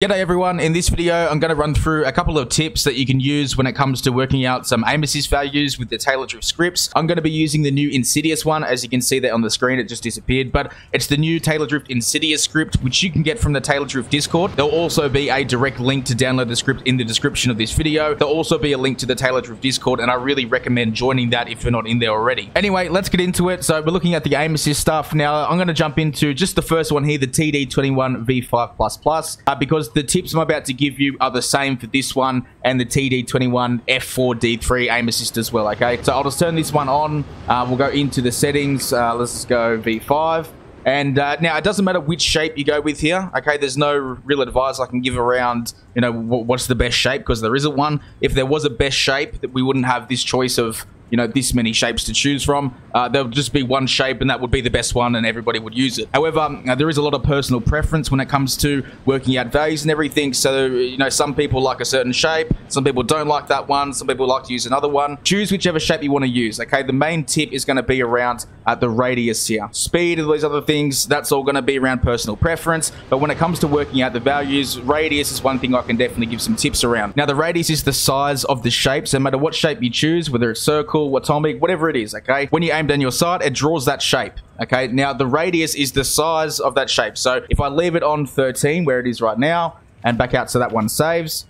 G'day everyone, in this video I'm going to run through a couple of tips that you can use when it comes to working out some aim assist values with the Taylordrift scripts. I'm going to be using the new Insidious one. As you can see there on the screen, it just disappeared, but it's the new Taylordrift Insidious script, which you can get from the Taylordrift Discord. There'll also be a direct link to download the script in the description of this video. There'll also be a link to the Taylordrift Discord, and I really recommend joining that if you're not in there already. Anyway, let's get into it. So we're looking at the aim assist stuff. Now I'm going to jump into just the first one here, the TD21 V5++, because the tips I'm about to give you are the same for this one and the TD21 F4D3 aim assist as well, okay? So I'll just turn this one on. We'll go into the settings. Let's just go V5. And now it doesn't matter which shape you go with here, okay? There's no real advice I can give around, you know, what's the best shape, because there isn't one. If there was a best shape, that we wouldn't have this choice of, you know, this many shapes to choose from. There'll just be one shape and that would be the best one and everybody would use it. However, there is a lot of personal preference when it comes to working out values and everything. So, you know, some people like a certain shape, some people don't like that one, some people like to use another one. Choose whichever shape you want to use, okay? The main tip is going to be around the radius here. Speed and these other things, that's all going to be around personal preference. But when it comes to working out the values, radius is one thing I can definitely give some tips around. Now, the radius is the size of the shape, so no matter what shape you choose, whether it's circle, atomic, whatever it is, okay? When you aim down your sight, it draws that shape, okay? Now, the radius is the size of that shape. So if I leave it on 13, where it is right now, and back out so that one saves,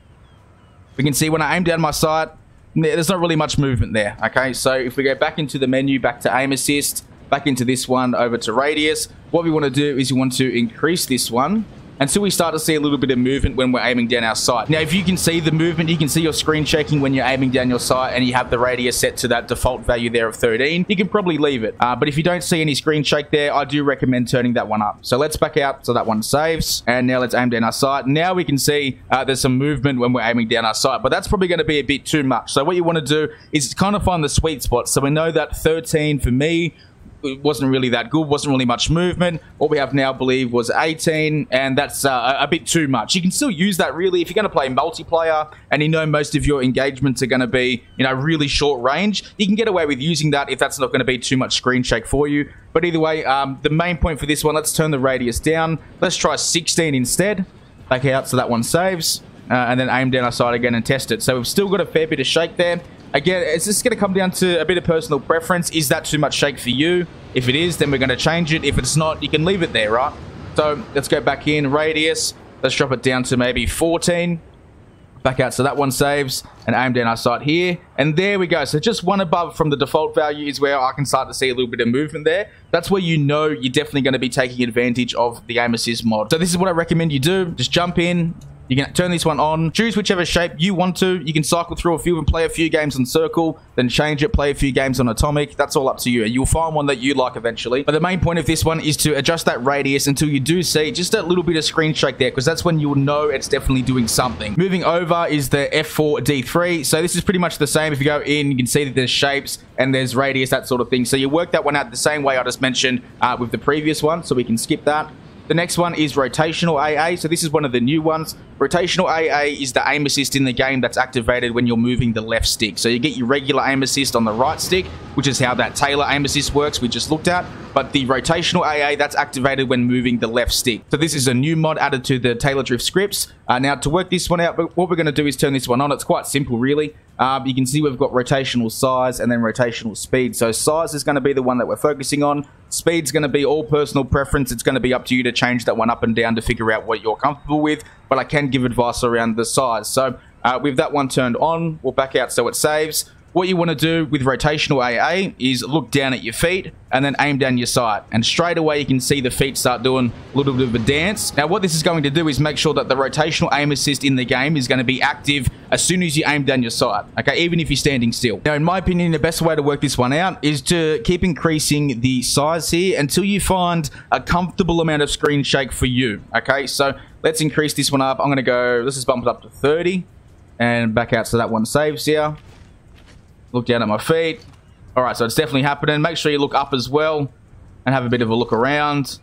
we can see when I aim down my sight, there's not really much movement there, okay? So if we go back into the menu, back to aim assist, back into this one, over to radius, what we want to do is we want to increase this one until we start to see a little bit of movement when we're aiming down our sight. Now, if you can see the movement, you can see your screen checking when you're aiming down your sight and you have the radius set to that default value there of 13, you can probably leave it. But if you don't see any screen shake there, I do recommend turning that one up. So let's back out so that one saves. And now let's aim down our sight. Now we can see there's some movement when we're aiming down our sight, but that's probably going to be a bit too much. So what you want to do is kind of find the sweet spot. So we know that 13 for me, it wasn't really that good, wasn't really much movement. What we have now, I believe, was 18, and that's a bit too much. You can still use that, really, if you're going to play multiplayer, and you know most of your engagements are going to be, you know, really short range. You can get away with using that if that's not going to be too much screen shake for you. But either way, the main point for this one, let's turn the radius down. Let's try 16 instead. Back out so that one saves, and then aim down our sight again and test it. So we've still got a fair bit of shake there. Again, it's just going to come down to a bit of personal preference. Is that too much shake for you? If it is, then we're going to change it. If it's not, you can leave it there, right? So let's go back in, radius. Let's drop it down to maybe 14. Back out so that one saves, and aim down our sight here. And there we go. So just one above from the default value is where I can start to see a little bit of movement there. That's where you know you're definitely going to be taking advantage of the aim assist mod. So this is what I recommend you do. Just jump in. You can turn this one on, choose whichever shape you want to. You can cycle through a few and play a few games on circle, then change it, play a few games on atomic. That's all up to you. You'll find one that you like eventually. But the main point of this one is to adjust that radius until you do see just a little bit of screen shake there, because that's when you'll know it's definitely doing something. Moving over is the F4D3. So this is pretty much the same. If you go in, you can see that there's shapes and there's radius, that sort of thing. So you work that one out the same way I just mentioned with the previous one, so we can skip that. The next one is rotational AA. So this is one of the new ones. Rotational AA is the aim assist in the game that's activated when you're moving the left stick. So you get your regular aim assist on the right stick, which is how that Taylor aim assist works we just looked at. But the rotational AA, that's activated when moving the left stick. So this is a new mod added to the Taylordrift scripts. Now to work this one out, what we're going to do is turn this one on. It's quite simple, really. You can see we've got rotational size and then rotational speed. So size is going to be the one that we're focusing on. Speed's going to be all personal preference. It's going to be up to you to change that one up and down to figure out what you're comfortable with. But I can give advice around the size. So with that one turned on, we'll back out so it saves. What you want to do with rotational AA is look down at your feet and then aim down your sight. And straight away you can see the feet start doing a little bit of a dance. Now what this is going to do is make sure that the rotational aim assist in the game is going to be active as soon as you aim down your sight, okay, even if you're standing still. Now in my opinion, the best way to work this one out is to keep increasing the size here until you find a comfortable amount of screen shake for you, okay? So let's increase this one up. I'm going to go, let's just bump it up to 30 and back out so that one saves here. Look down at my feet. All right, so it's definitely happening. Make sure you look up as well and have a bit of a look around.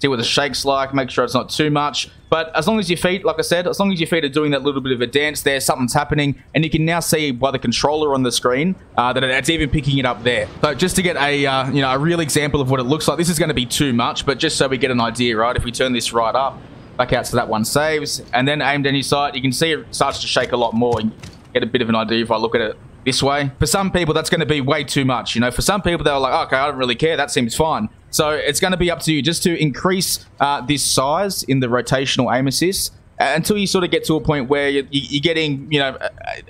See what the shake's like. Make sure it's not too much. But as long as your feet, like I said, as long as your feet are doing that little bit of a dance there, something's happening. And you can now see by the controller on the screen that it's even picking it up there. So just to get a, a real example of what it looks like, this is going to be too much. But just so we get an idea, right? If we turn this right up, Back out so that one saves. And then aim down your sight. You can see it starts to shake a lot more. You get a bit of an idea if I look at it this way. For some people, that's going to be way too much. You know, for some people, they're like, okay, I don't really care. That seems fine. So it's going to be up to you just to increase this size in the rotational aim assist until you sort of get to a point where you're getting, you know,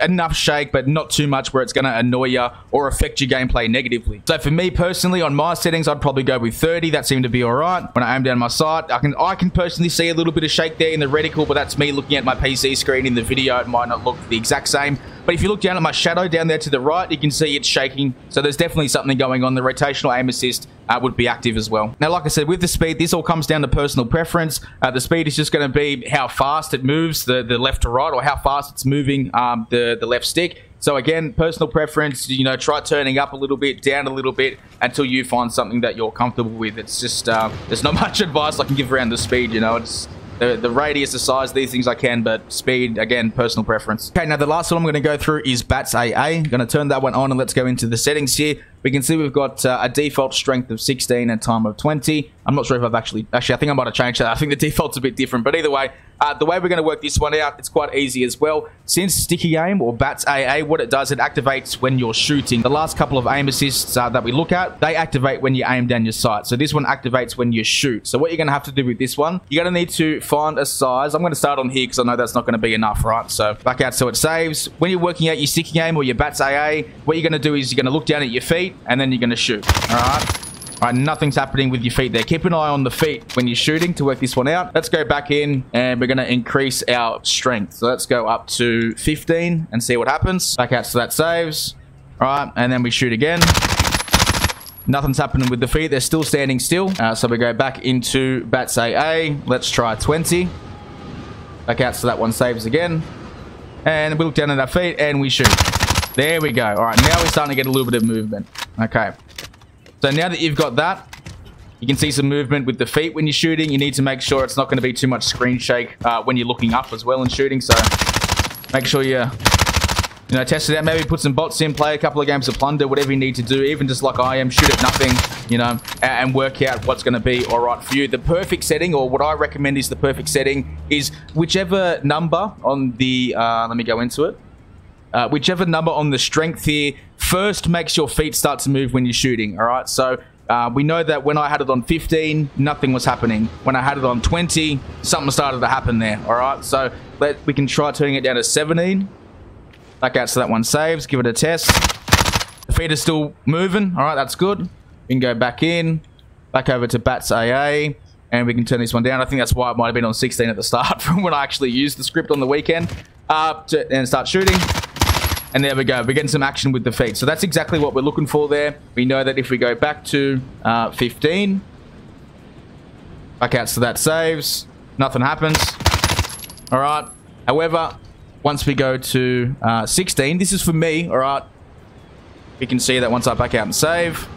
enough shake, but not too much where it's going to annoy you or affect your gameplay negatively. So for me personally, on my settings, I'd probably go with 30. That seemed to be all right. When I aim down my sight, I can personally see a little bit of shake there in the reticle, but that's me looking at my PC screen. In the video, it might not look the exact same. But if you look down at my shadow down there to the right, you can see it's shaking. So there's definitely something going on. The rotational aim assist would be active as well. Now, like I said, with the speed, this all comes down to personal preference. The speed is just going to be how fast it moves the left to right, or how fast it's moving the left stick. So again, personal preference, you know, try turning up a little bit, down a little bit, until you find something that you're comfortable with. It's just, there's not much advice I can give around the speed, you know. It's the radius, the size, these things I can, but speed, again, personal preference. Okay, now the last one I'm going to go through is BATS AA. I'm going to turn that one on and let's go into the settings here. We can see we've got a default strength of 16 and time of 20. I'm not sure if I've actually, I think I might have changed that. I think the default's a bit different, but either way, the way we're going to work this one out, it's quite easy as well. Since sticky aim or BATS AA, what it does, it activates when you're shooting. The last couple of aim assists that we look at, they activate when you aim down your sight. So this one activates when you shoot. So what you're going to have to do with this one, you're going to need to find a size. I'm going to start on here because I know that's not going to be enough, right? So back out so it saves. When you're working out your sticky aim or your BATS AA, what you're going to do is you're going to look down at your feet and then you're going to shoot. All right, nothing's happening with your feet there. Keep an eye on the feet when you're shooting to work this one out. Let's go back in and we're going to increase our strength. So let's go up to 15 and see what happens. Back out so that saves. All right, and then we shoot again. Nothing's happening with the feet. They're still standing still. So we go back into BATS AA. Let's try 20. Back out so that one saves again. And we look down at our feet and we shoot. There we go. All right, now we're starting to get a little bit of movement. Okay. So now that you've got that, you can see some movement with the feet when you're shooting. You need to make sure it's not going to be too much screen shake when you're looking up as well and shooting. So make sure you test it out. Maybe put some bots in, play a couple of games of Plunder, whatever you need to do. Even just like I am, shoot at nothing, you know, and work out what's going to be all right for you. The perfect setting, or what I recommend is the perfect setting, is whichever number on the, let me go into it. Whichever number on the strength here first makes your feet start to move when you're shooting. All right, so we know that when I had it on 15, nothing was happening. When I had it on 20, something started to happen there. All right, so we can try turning it down to 17. Back out so that one saves. Give it a test. The feet are still moving. All right, that's good. We can go back in, back over to BATS AA, and we can turn this one down. I think that's why it might have been on 16 at the start from when I actually used the script on the weekend. And start shooting. And there we go. We're getting some action with the feet. So that's exactly what we're looking for there. We know that if we go back to 15, back out so that saves, nothing happens. All right. However, once we go to 16, this is for me. All right. We can see that once I back out and save,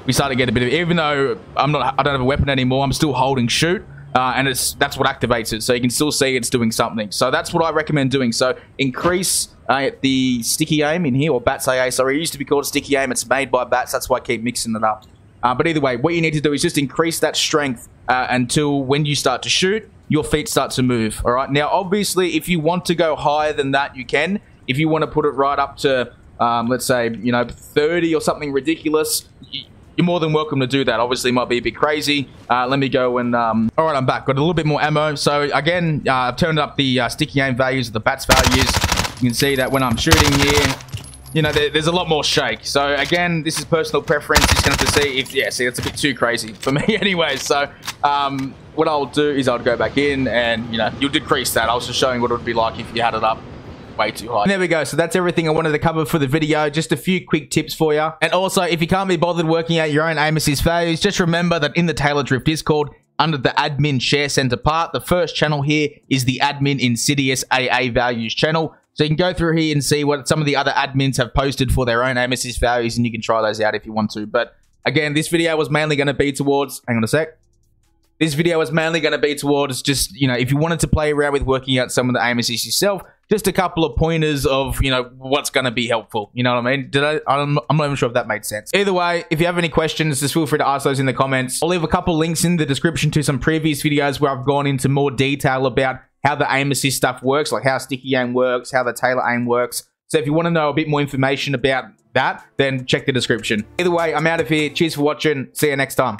we start to get a bit of, even though I don't have a weapon anymore, I'm still holding shoot. And that's what activates it, so you can still see it's doing something. So that's what I recommend doing. So increase the sticky aim in here, or BATS AA. Sorry, it used to be called sticky aim. It's made by BATS. That's why I keep mixing it up. But either way, what you need to do is just increase that strength until when you start to shoot, your feet start to move. All right. Now, obviously, if you want to go higher than that, you can. If you want to put it right up to, let's say, 30 or something ridiculous, you're more than welcome to do that. Obviously, it might be a bit crazy. Let me go and... all right, I'm back. Got a little bit more ammo. So, again, I've turned up the sticky aim values, the BATS values. You can see that when I'm shooting here, there's a lot more shake. So, again, this is personal preference. You're just going to have to see if... Yeah, see, that's a bit too crazy for me anyway. So, what I'll do is I'll go back in and, you'll decrease that. I was just showing what it would be like if you had it up way too high. And there we go. So that's everything I wanted to cover for the video. Just a few quick tips for you. And also, if you can't be bothered working out your own aim assist values, just remember that in the Taylordrift Discord, under the admin share center part, the first channel here is the admin Insidious AA values channel. So you can go through here and see what some of the other admins have posted for their own aim assist values, and you can try those out if you want to. But again, this video was mainly going to be towards, hang on a sec. This video is mainly going to be towards just, if you wanted to play around with working out some of the aim assists yourself, just a couple of pointers of, you know, what's going to be helpful. You know what I mean? I'm not even sure if that made sense. Either way, if you have any questions, just feel free to ask those in the comments. I'll leave a couple links in the description to some previous videos where I've gone into more detail about how the aim assist stuff works, like how sticky aim works, how the Taylor aim works. So if you want to know a bit more information about that, then check the description. Either way, I'm out of here. Cheers for watching. See you next time.